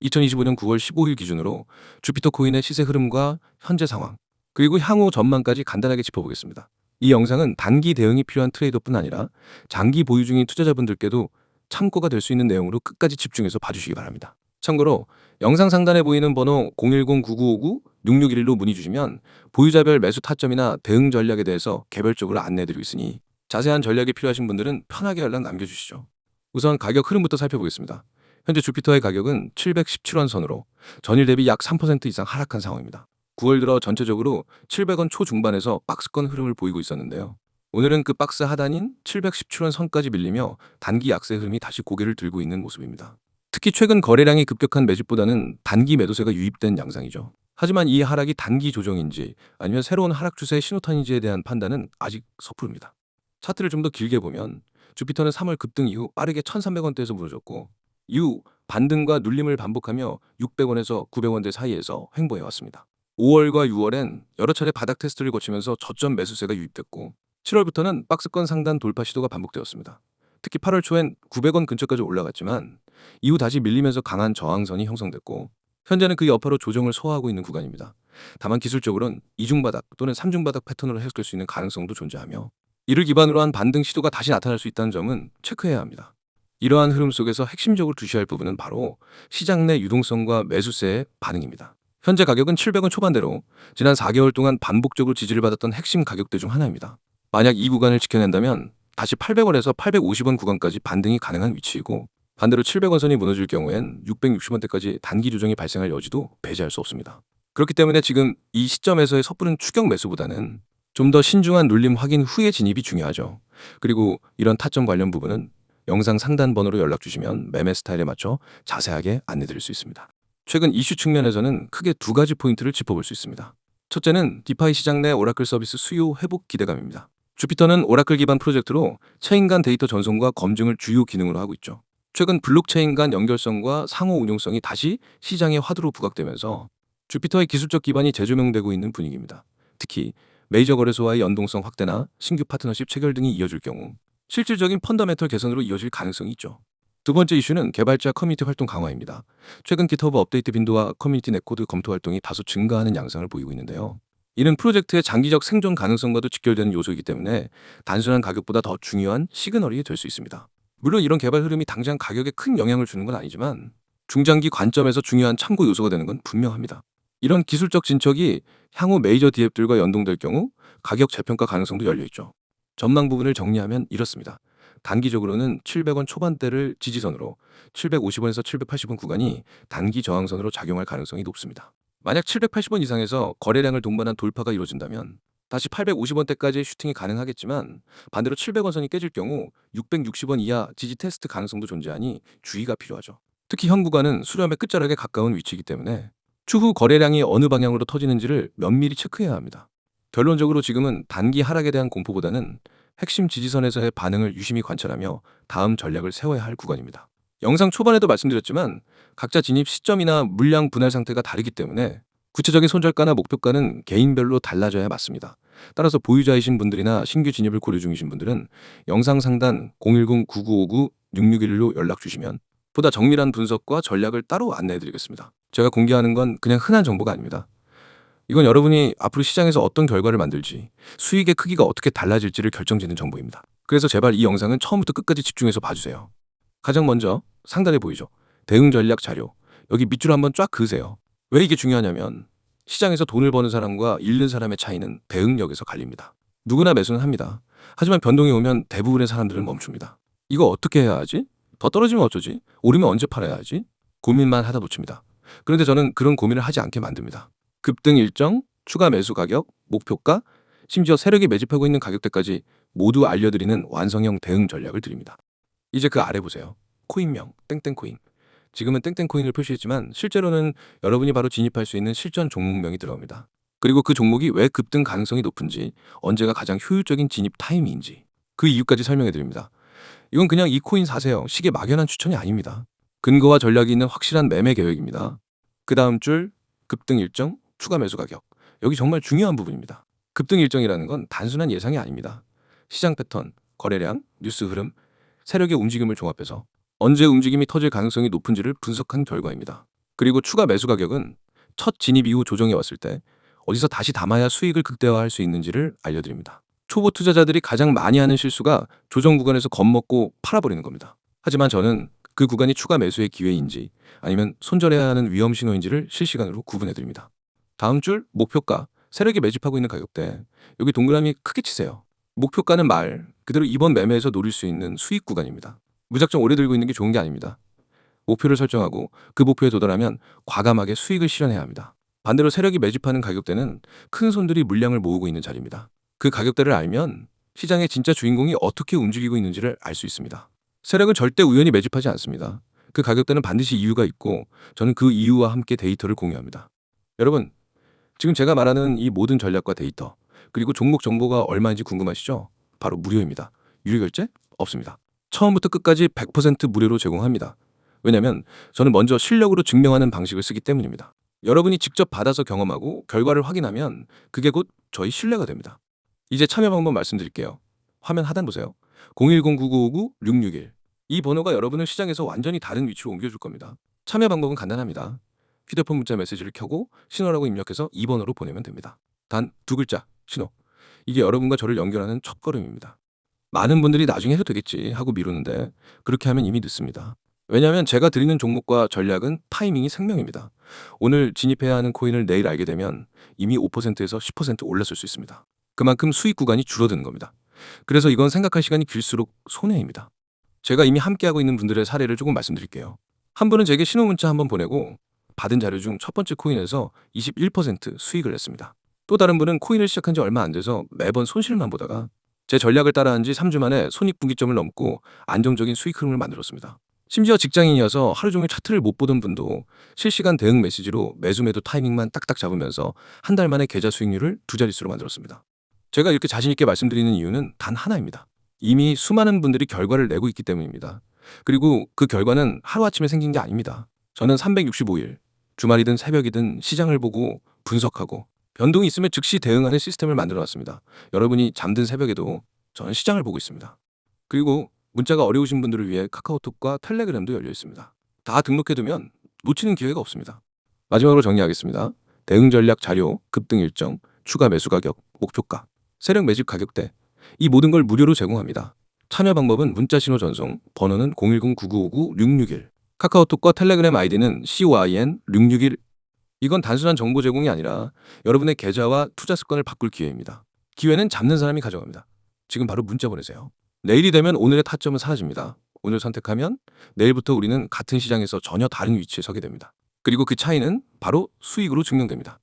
2025년 9월 15일 기준으로 주피터 코인의 시세 흐름과 현재 상황, 그리고 향후 전망까지 간단하게 짚어보겠습니다. 이 영상은 단기 대응이 필요한 트레이더뿐 아니라 장기 보유 중인 투자자분들께도 참고가 될 수 있는 내용으로 끝까지 집중해서 봐주시기 바랍니다. 참고로 영상 상단에 보이는 번호 010-9959-6611로 문의 주시면 보유자별 매수 타점이나 대응 전략에 대해서 개별적으로 안내해드리고 있으니 자세한 전략이 필요하신 분들은 편하게 연락 남겨주시죠. 우선 가격 흐름부터 살펴보겠습니다. 현재 주피터의 가격은 717원 선으로 전일 대비 약 3% 이상 하락한 상황입니다. 9월 들어 전체적으로 700원 초중반에서 박스권 흐름을 보이고 있었는데요. 오늘은 그 박스 하단인 717원 선까지 밀리며 단기 약세 흐름이 다시 고개를 들고 있는 모습입니다. 특히 최근 거래량이 급격한 매집보다는 단기 매도세가 유입된 양상이죠. 하지만 이 하락이 단기 조정인지 아니면 새로운 하락 추세의 신호탄인지에 대한 판단은 아직 섣부릅니다. 차트를 좀 더 길게 보면 주피터는 3월 급등 이후 빠르게 1,300원대에서 무너졌고 이후 반등과 눌림을 반복하며 600원에서 900원대 사이에서 횡보해왔습니다. 5월과 6월엔 여러 차례 바닥 테스트를 거치면서 저점 매수세가 유입됐고 7월부터는 박스권 상단 돌파 시도가 반복되었습니다. 특히 8월 초엔 900원 근처까지 올라갔지만 이후 다시 밀리면서 강한 저항선이 형성됐고 현재는 그 여파로 조정을 소화하고 있는 구간입니다. 다만 기술적으로는 이중바닥 또는 삼중바닥 패턴으로 해석될 수 있는 가능성도 존재하며 이를 기반으로 한 반등 시도가 다시 나타날 수 있다는 점은 체크해야 합니다. 이러한 흐름 속에서 핵심적으로 주시할 부분은 바로 시장 내 유동성과 매수세의 반응입니다. 현재 가격은 700원 초반대로 지난 4개월 동안 반복적으로 지지를 받았던 핵심 가격대 중 하나입니다. 만약 이 구간을 지켜낸다면 다시 800원에서 850원 구간까지 반등이 가능한 위치이고 반대로 700원 선이 무너질 경우엔 660원대까지 단기 조정이 발생할 여지도 배제할 수 없습니다. 그렇기 때문에 지금 이 시점에서의 섣부른 추격 매수보다는 좀 더 신중한 눌림 확인 후의 진입이 중요하죠. 그리고 이런 타점 관련 부분은 영상 상단 번호로 연락 주시면 매매 스타일에 맞춰 자세하게 안내드릴 수 있습니다. 최근 이슈 측면에서는 크게 두 가지 포인트를 짚어볼 수 있습니다. 첫째는 디파이 시장 내 오라클 서비스 수요 회복 기대감입니다. 주피터는 오라클 기반 프로젝트로 체인 간 데이터 전송과 검증을 주요 기능으로 하고 있죠. 최근 블록체인 간 연결성과 상호 운용성이 다시 시장의 화두로 부각되면서 주피터의 기술적 기반이 재조명되고 있는 분위기입니다. 특히 메이저 거래소와의 연동성 확대나 신규 파트너십 체결 등이 이어질 경우 실질적인 펀더멘털 개선으로 이어질 가능성이 있죠. 두 번째 이슈는 개발자 커뮤니티 활동 강화입니다. 최근 깃허브 업데이트 빈도와 커뮤니티 넷코드 검토 활동이 다소 증가하는 양상을 보이고 있는데요. 이는 프로젝트의 장기적 생존 가능성과도 직결되는 요소이기 때문에 단순한 가격보다 더 중요한 시그널이 될 수 있습니다. 물론 이런 개발 흐름이 당장 가격에 큰 영향을 주는 건 아니지만 중장기 관점에서 중요한 참고 요소가 되는 건 분명합니다. 이런 기술적 진척이 향후 메이저 디앱들과 연동될 경우 가격 재평가 가능성도 열려있죠. 전망 부분을 정리하면 이렇습니다. 단기적으로는 700원 초반대를 지지선으로 750원에서 780원 구간이 단기 저항선으로 작용할 가능성이 높습니다. 만약 780원 이상에서 거래량을 동반한 돌파가 이루어진다면 다시 850원대까지의 슈팅이 가능하겠지만 반대로 700원 선이 깨질 경우 660원 이하 지지 테스트 가능성도 존재하니 주의가 필요하죠. 특히 현 구간은 수렴의 끝자락에 가까운 위치이기 때문에 추후 거래량이 어느 방향으로 터지는지를 면밀히 체크해야 합니다. 결론적으로 지금은 단기 하락에 대한 공포보다는 핵심 지지선에서의 반응을 유심히 관찰하며 다음 전략을 세워야 할 구간입니다. 영상 초반에도 말씀드렸지만 각자 진입 시점이나 물량 분할 상태가 다르기 때문에 구체적인 손절가나 목표가는 개인별로 달라져야 맞습니다. 따라서 보유자이신 분들이나 신규 진입을 고려 중이신 분들은 영상 상단 010-9959-6611로 연락 주시면 보다 정밀한 분석과 전략을 따로 안내해드리겠습니다. 제가 공개하는 건 그냥 흔한 정보가 아닙니다. 이건 여러분이 앞으로 시장에서 어떤 결과를 만들지, 수익의 크기가 어떻게 달라질지를 결정짓는 정보입니다. 그래서 제발 이 영상은 처음부터 끝까지 집중해서 봐주세요. 가장 먼저 상단에 보이죠? 대응 전략 자료. 여기 밑줄 한번 쫙 그으세요. 왜 이게 중요하냐면 시장에서 돈을 버는 사람과 잃는 사람의 차이는 대응력에서 갈립니다. 누구나 매수는 합니다. 하지만 변동이 오면 대부분의 사람들은 멈춥니다. 이거 어떻게 해야 하지? 더 떨어지면 어쩌지? 오르면 언제 팔아야 하지? 고민만 하다 놓칩니다. 그런데 저는 그런 고민을 하지 않게 만듭니다. 급등 일정, 추가 매수 가격, 목표가, 심지어 세력이 매집하고 있는 가격대까지 모두 알려드리는 완성형 대응 전략을 드립니다. 이제 그 아래 보세요. 코인명, 땡땡코인. 지금은 땡땡코인을 표시했지만 실제로는 여러분이 바로 진입할 수 있는 실전 종목명이 들어갑니다. 그리고 그 종목이 왜 급등 가능성이 높은지, 언제가 가장 효율적인 진입 타이밍인지 그 이유까지 설명해 드립니다. 이건 그냥 이 코인 사세요. 식의 막연한 추천이 아닙니다. 근거와 전략이 있는 확실한 매매 계획입니다. 그 다음 줄 급등 일정, 추가 매수 가격. 여기 정말 중요한 부분입니다. 급등 일정이라는 건 단순한 예상이 아닙니다. 시장 패턴, 거래량, 뉴스 흐름, 세력의 움직임을 종합해서 언제 움직임이 터질 가능성이 높은지를 분석한 결과입니다. 그리고 추가 매수 가격은 첫 진입 이후 조정이 왔을 때 어디서 다시 담아야 수익을 극대화할 수 있는지를 알려드립니다. 초보 투자자들이 가장 많이 하는 실수가 조정 구간에서 겁먹고 팔아버리는 겁니다. 하지만 저는 그 구간이 추가 매수의 기회인지 아니면 손절해야 하는 위험 신호인지를 실시간으로 구분해드립니다. 다음 줄 목표가, 세력이 매집하고 있는 가격대, 여기 동그라미 크게 치세요. 목표가는 말 그대로 이번 매매에서 노릴 수 있는 수익 구간입니다. 무작정 오래 들고 있는 게 좋은 게 아닙니다. 목표를 설정하고 그 목표에 도달하면 과감하게 수익을 실현해야 합니다. 반대로 세력이 매집하는 가격대는 큰 손들이 물량을 모으고 있는 자리입니다. 그 가격대를 알면 시장의 진짜 주인공이 어떻게 움직이고 있는지를 알 수 있습니다. 세력은 절대 우연히 매집하지 않습니다. 그 가격대는 반드시 이유가 있고 저는 그 이유와 함께 데이터를 공유합니다. 여러분, 지금 제가 말하는 이 모든 전략과 데이터, 그리고 종목 정보가 얼마인지 궁금하시죠? 바로 무료입니다. 유료 결제 없습니다. 처음부터 끝까지 100% 무료로 제공합니다. 왜냐면 저는 먼저 실력으로 증명하는 방식을 쓰기 때문입니다. 여러분이 직접 받아서 경험하고 결과를 확인하면 그게 곧 저희 신뢰가 됩니다. 이제 참여 방법 말씀드릴게요. 화면 하단 보세요. 010-9959-661. 이 번호가 여러분을 시장에서 완전히 다른 위치로 옮겨줄 겁니다. 참여 방법은 간단합니다. 휴대폰 문자 메시지를 켜고 신호라고 입력해서 2번으로 보내면 됩니다. 단 두 글자, 신호. 이게 여러분과 저를 연결하는 첫걸음입니다. 많은 분들이 나중에 해도 되겠지 하고 미루는데 그렇게 하면 이미 늦습니다. 왜냐하면 제가 드리는 종목과 전략은 타이밍이 생명입니다. 오늘 진입해야 하는 코인을 내일 알게 되면 이미 5%에서 10% 올랐을 수 있습니다. 그만큼 수익 구간이 줄어드는 겁니다. 그래서 이건 생각할 시간이 길수록 손해입니다. 제가 이미 함께하고 있는 분들의 사례를 조금 말씀드릴게요. 한 분은 제게 신호 문자 한번 보내고 받은 자료 중 첫 번째 코인에서 21% 수익을 냈습니다. 또 다른 분은 코인을 시작한 지 얼마 안 돼서 매번 손실만 보다가 제 전략을 따라한 지 3주 만에 손익분기점을 넘고 안정적인 수익 흐름을 만들었습니다. 심지어 직장인이어서 하루 종일 차트를 못 보던 분도 실시간 대응 메시지로 매수 매도 타이밍만 딱딱 잡으면서 한 달 만에 계좌 수익률을 두 자릿수로 만들었습니다. 제가 이렇게 자신 있게 말씀드리는 이유는 단 하나입니다. 이미 수많은 분들이 결과를 내고 있기 때문입니다. 그리고 그 결과는 하루아침에 생긴 게 아닙니다. 저는 365일, 주말이든 새벽이든 시장을 보고 분석하고 변동이 있으면 즉시 대응하는 시스템을 만들어 놨습니다. 여러분이 잠든 새벽에도 저는 시장을 보고 있습니다. 그리고 문자가 어려우신 분들을 위해 카카오톡과 텔레그램도 열려 있습니다. 다 등록해두면 놓치는 기회가 없습니다. 마지막으로 정리하겠습니다. 대응 전략 자료, 급등 일정, 추가 매수 가격, 목표가, 세력 매집 가격대, 이 모든 걸 무료로 제공합니다. 참여 방법은 문자 신호 전송, 번호는 010-9959-661, 카카오톡과 텔레그램 아이디는 COIN661. 이건 단순한 정보 제공이 아니라 여러분의 계좌와 투자 습관을 바꿀 기회입니다. 기회는 잡는 사람이 가져갑니다. 지금 바로 문자 보내세요. 내일이 되면 오늘의 타점은 사라집니다. 오늘 선택하면 내일부터 우리는 같은 시장에서 전혀 다른 위치에 서게 됩니다. 그리고 그 차이는 바로 수익으로 증명됩니다.